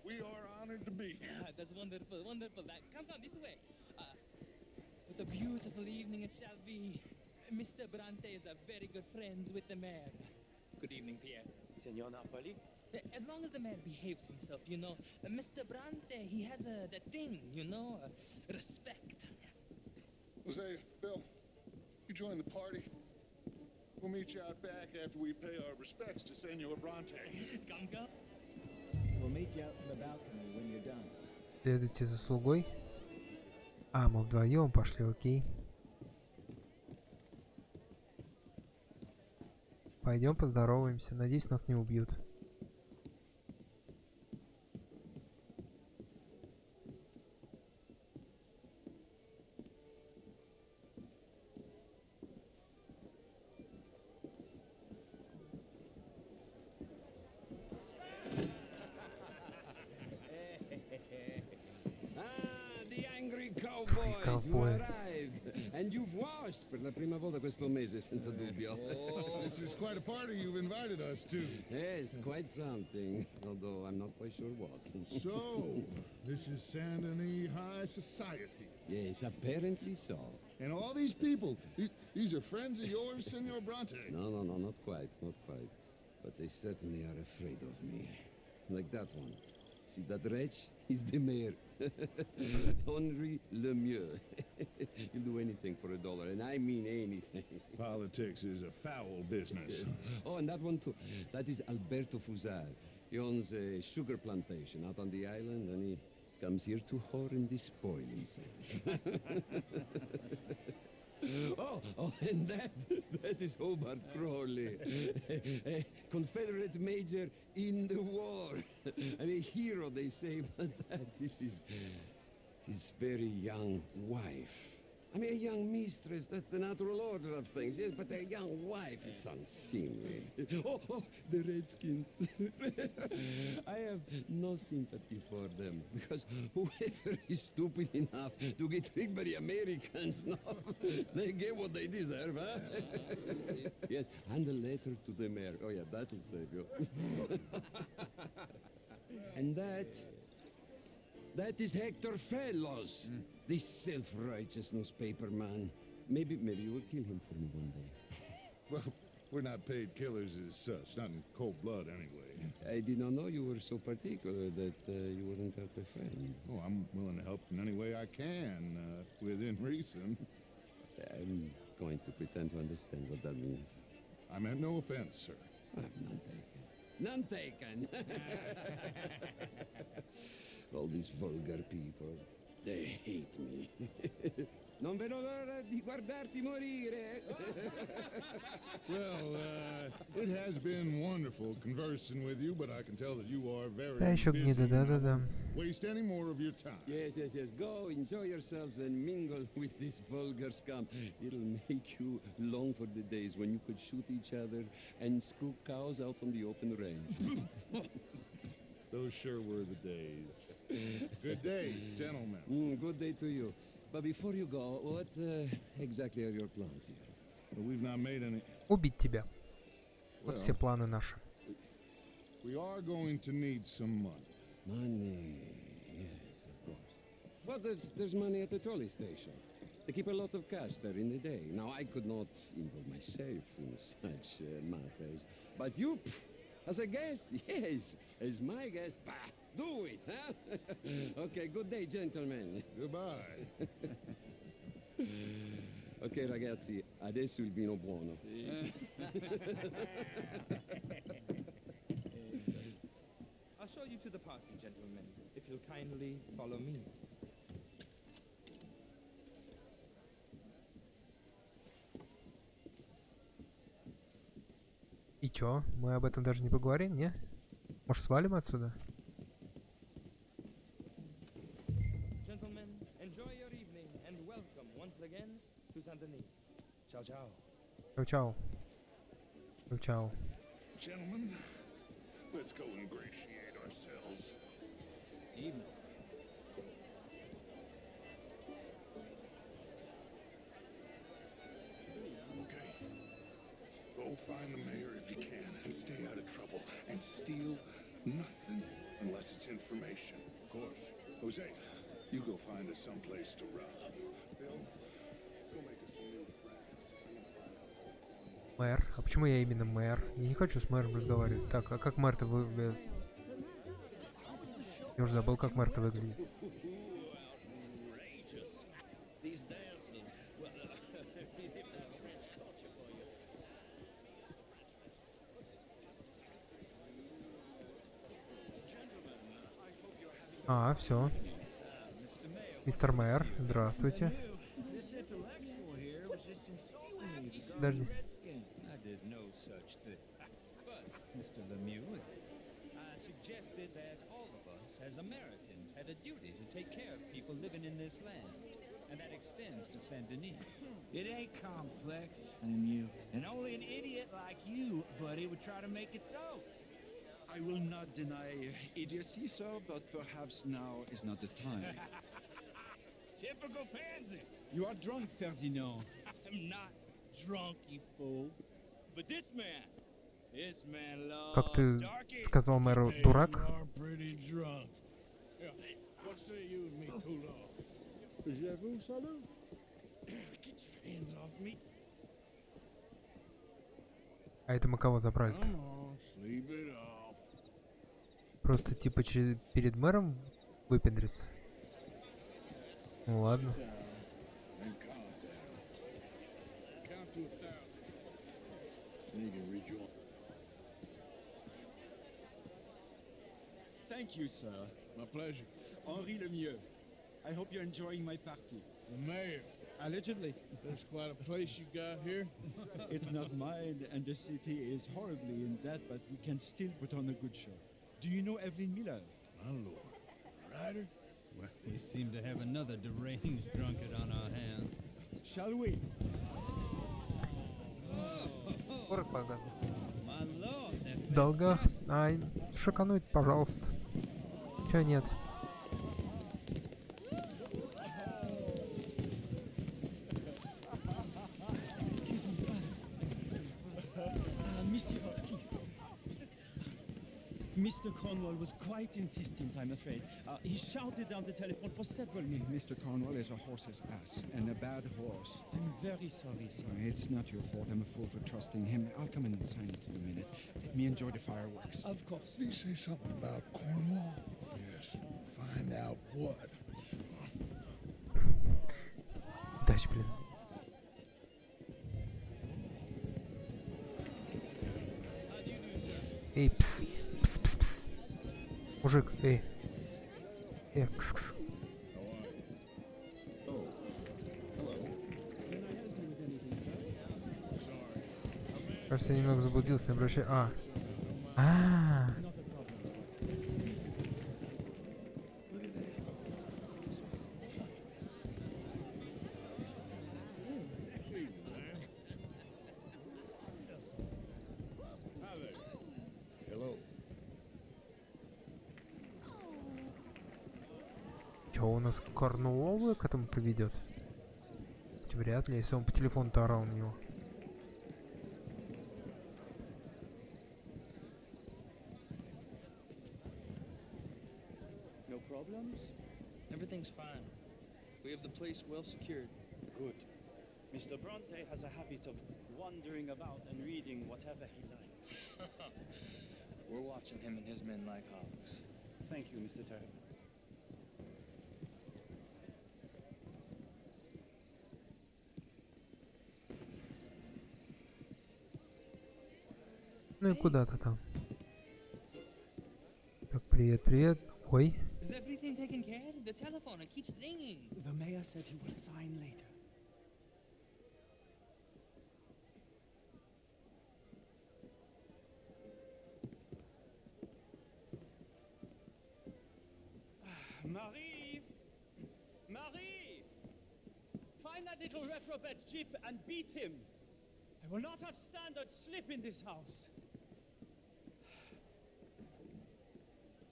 We are honored to be here.
That's wonderful, wonderful. Come this way. What a beautiful evening it shall be. Mr. Bronte is a very good friends with the mayor. Good evening, Pierre.
Senor Napoli?
As long as the mayor behaves himself, you know. Mr. Bronte, he has that thing, you know, respect.
Jose, Bill, you join the party. We'll meet you out back after we pay our respects to Senor Bronte.
Come.
We'll meet you out in the balcony when you're done.
Следуйте за слугой. А, мы вдвоем пошли, окей. Пойдем поздороваемся. Надеюсь, нас не убьют.
And you've washed per la prima volta questo mese, senza dubbio.
This is quite a party you've invited us to.
Yes, quite something, although I'm not quite sure what.
So, this is Saint Denis High Society.
Yes, apparently so.
And all these people, these are friends of yours, Senor Bronte?
No, not quite. But they certainly are afraid of me. Like that one. See that wretch? He's the mayor. Henri Lemieux. He'll do anything for $1, and I mean anything.
Politics is a foul business.
Yes. Oh, and that one too. That is Alberto Fusar. He owns a sugar plantation out on the island, and he comes here to whore and despoil himself. Oh, and that is Hobart Crawley, a Confederate major in the war. I mean, a hero, they say, but that is his very young wife. I mean, a young mistress, that's the natural order of things, yes, but a young wife is unseemly. Oh, the Redskins. I have no sympathy for them, because whoever is stupid enough to get tricked by the Americans, no, they get what they deserve, huh? Yes, and a letter to the mayor. Oh, yeah, that'll save you. And that is Hector Fellows, this self-righteous newspaper man. Maybe you will kill him for me one day.
Well, we're not paid killers as such, not in cold blood anyway.
I did not know you were so particular that you wouldn't help a friend.
Oh, I'm willing to help in any way I can, within reason.
I'm going to pretend to understand what that means.
I meant no offense, sir.
None taken. All these vulgar people, they hate me. Non vedo l'ora di guardarti morire.
Well, it has been wonderful conversing with you, but I can tell that you are very
Да, еще
busy.
гнида, да.
Waste any more of your time.
Yes. Go, enjoy yourselves and mingle with this vulgar scum. It'll make you long for the days when you could shoot each other and screw cows out on the open range.
Those sure were the days. Good day, gentlemen.
Good day to you. But before you go, what exactly are your plans here?
Well, we've not made any.
Убить тебя. Вот все планы наши.
We are going to need some money.
Money, yes, of course. But there's money at the trolley station. They keep a lot of cash there in the day. Now, I could not involve myself in such matters. But you, as a guest, yes, as my guest, bah, do it, huh? Okay, good day, gentlemen.
Goodbye.
Ok, ragazzi, adesso il vino buono.
Sì. I'll show you to the party, gentlemen, if you'll kindly follow me.
И чё? Мы об этом даже не поговорим, не? Может, свалим отсюда? Чао-чао. Чао-чао.
Gentlemen, let's go ingratiate ourselves.
Evening.
Okay. Go find the mayor if you can and stay out of trouble. And steal nothing unless it's information. Of course. Jose, you go find us someplace to rob. Bill, go make us some new friends.
Мэр. А почему я именно мэр? Я не хочу с мэром разговаривать. Так, а как мэр-то выглядит? Я уже забыл, как мэр-то выглядит. А, все. Мистер Мэр, здравствуйте. Подожди.
Mr. Lemieux, I suggested that all of us as Americans had a duty to take care of people living in this land, and that extends to Saint Denis.
It ain't complex, Lemieux, and only an idiot like you, buddy, would try to make it so.
I will not deny idiocy, sir, but perhaps now is not the time.
Typical pansy.
You are drunk, Ferdinand.
I'm not drunk, you fool. But this man loves
Как ты
darkies.
сказал мэру, дурак?
You are pretty drunk. Yeah, what say you and me cool off?
Je vous salue.
Get your hands off me.
А это мы кого забрали?
Come on, sleep it off.
Просто типа перед мэром выпендриться? Ну ладно.
Sit down and calm down. Count to 1,000. Then you can rejoin.
Thank you, sir.
My pleasure.
Henri Lemieux. I hope you're enjoying my party.
The mayor.
Allegedly.
There's quite a place you got here.
It's not mine, and the city is horribly in debt, but we can still put on a good show. Do you know Evelyn Miller?
My lord. Ryder?
Well, we seem to have another deranged drunkard on our hands.
Shall we?
Город погасен.
My lord, they're
Долго? Ай, шикануть, пожалуйста. Чё нет?
Mr. Cornwall was quite insistent, I'm afraid. He shouted down the telephone for several minutes.
Mr. Cornwall is a horse's ass, and a bad horse.
I'm very sorry, sir.
It's not your fault. I'm a fool for trusting him. I'll come in and sign it in a minute. Let me enjoy the fireworks.
Of course.
Did he say something about Cornwall? Yes. Find out what.
Дач, блин. Эй, пс. Пс, пс, пс. Мужик, эй. Кс, кс. Кажется, я немного заблудился, не обращай. А. Чё, у нас Корнуолл к этому приведет? Вряд ли, если он по телефону-то орал на него.
No problems? Everything's fine. We have the place well secured.
Good. Mr. Bronte has a habit of wandering about and reading whatever he likes.
We're watching him and his men like hawks.
Thank you, Mr. Terry.
Ну и куда-то там. Так, привет, привет. Ой.
Is everything taken care of? The telephone, it keeps ringing.
The mayor said he will sign later. Marie! Marie! Find that that little reprobate Chip and beat him. I will not have standard slip in this house.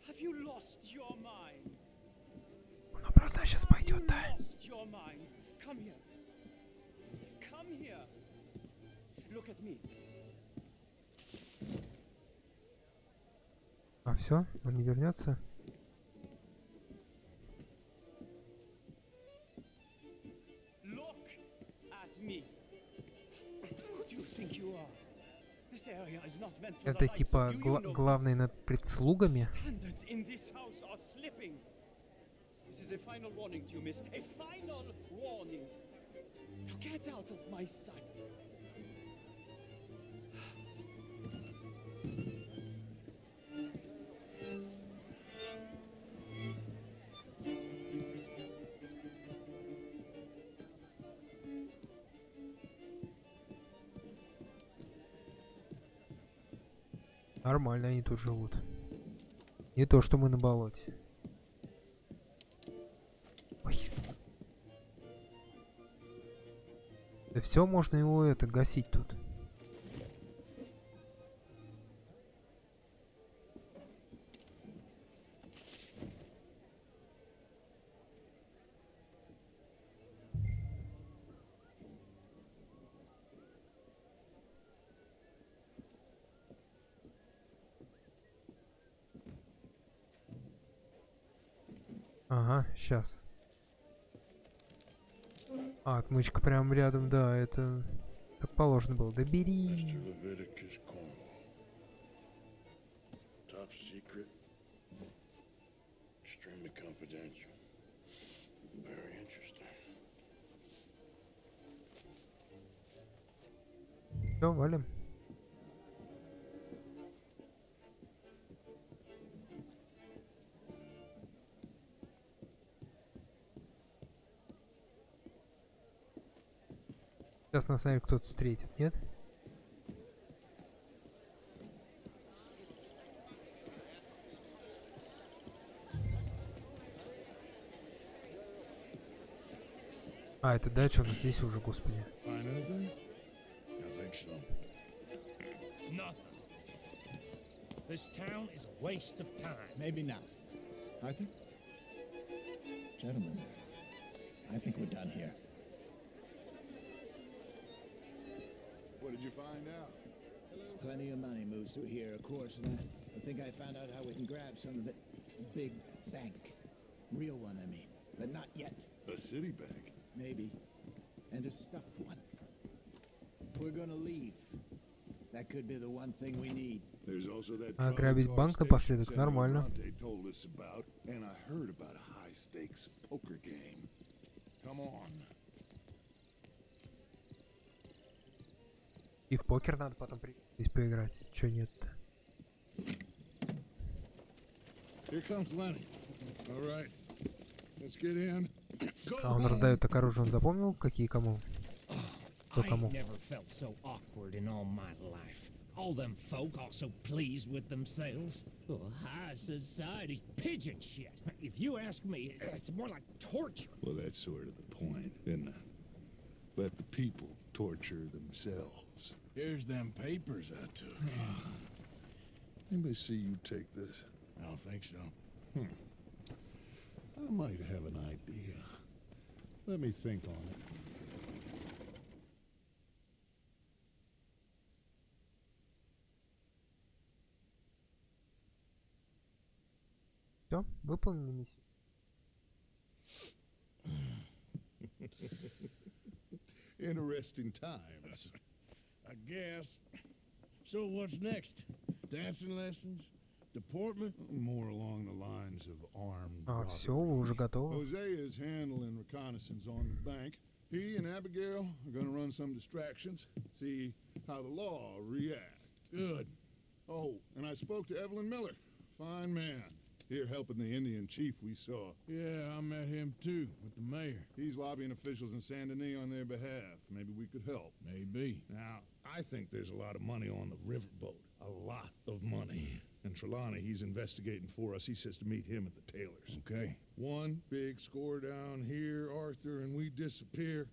Have you lost your mind?
Ну, правда, сейчас пойдет, да?
Lost your mind. Come here. Come here. Look at me.
А все, он не вернется.
Look at me. Who do you think you are? This area is not meant for
Это
the likes
типа
of you, you know
главный
this.
над предслугами.
Standards in this house are slipping. This is a final warning to you, miss. A final warning. Now get out of my sight.
Нормально они тут живут. Не то, что мы на болоте. Ой. Да все можно его это гасить тут. Ага, сейчас. А, отмычка прям рядом, да, это как положено было. Да бери.
Top secret. Extremely confidential. Very interesting.
Все, валим. Сейчас нас, наверное, кто-то встретит, нет? А, это дача, он здесь уже, господи.
Find anything? I think so.
Nothing. This town is a waste of time.
Maybe not. Arthur? Gentlemen, I think we're done here.
What did you find out?
There's plenty of money moves through here, of course, and I think I found out how we can grab some of it. Big bank. Real one, I mean. But not yet.
A city bank?
Maybe. And a stuffed one. If we're gonna leave, that could be the one thing we need.
There's also that
Ограбить банк напоследок, нормально.
told us about, and I heard about a high-stakes poker game. Come on.
И в покер надо потом здесь поиграть. Чё нет-то?
Here comes Lenny. All right. Let's get in.
А он раздает так оружие, он запомнил, какие кому? Кто кому?
I never felt so awkward in all my life. All them folk all so pleased with themselves. Oh, high society's pigeon shit. If you ask me, it's more like torture.
Well, that's sort of the point, isn't it? Let the people torture themselves.
Here's them papers I took.
Anybody see you take this?
I don't think so.
I might have an idea. Let me think on it.
Все, выполнили миссию.
Interesting times.
I guess. So what's next? Dancing lessons? Deportment?
More along the lines of armed
А, все, вы уже готовы?
Hosea is handling reconnaissance on the bank. He and Abigail are going to run some distractions, see how the law reacts.
Good.
Oh, and I spoke to Evelyn Miller. Fine man. Here helping the Indian chief we saw.
Yeah, I met him too, with the mayor.
He's lobbying officials in Saint Denis on their behalf. Maybe we could help.
Maybe.
Now, I think there's a lot of money on the riverboat. A lot of money. And Trelawney, he's investigating for us. He says to meet him at the Taylor's.
Okay.
One big score down here, Arthur, and we disappear.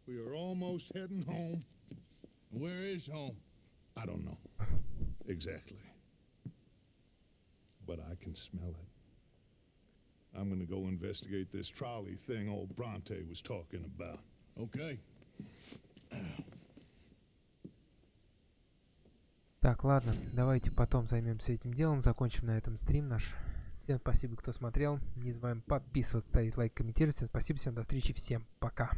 We are almost heading home.
Where is home?
I don't know exactly, but I can smell it. I'm gonna go investigate this trolley thing old Bronte was talking about.
Okay.
Так, ладно, давайте потом займемся этим делом, закончим на этом стрим наш. Всем спасибо, кто смотрел. Не забываем подписываться, ставить лайк, комментировать. Всем спасибо, всем до встречи, всем пока.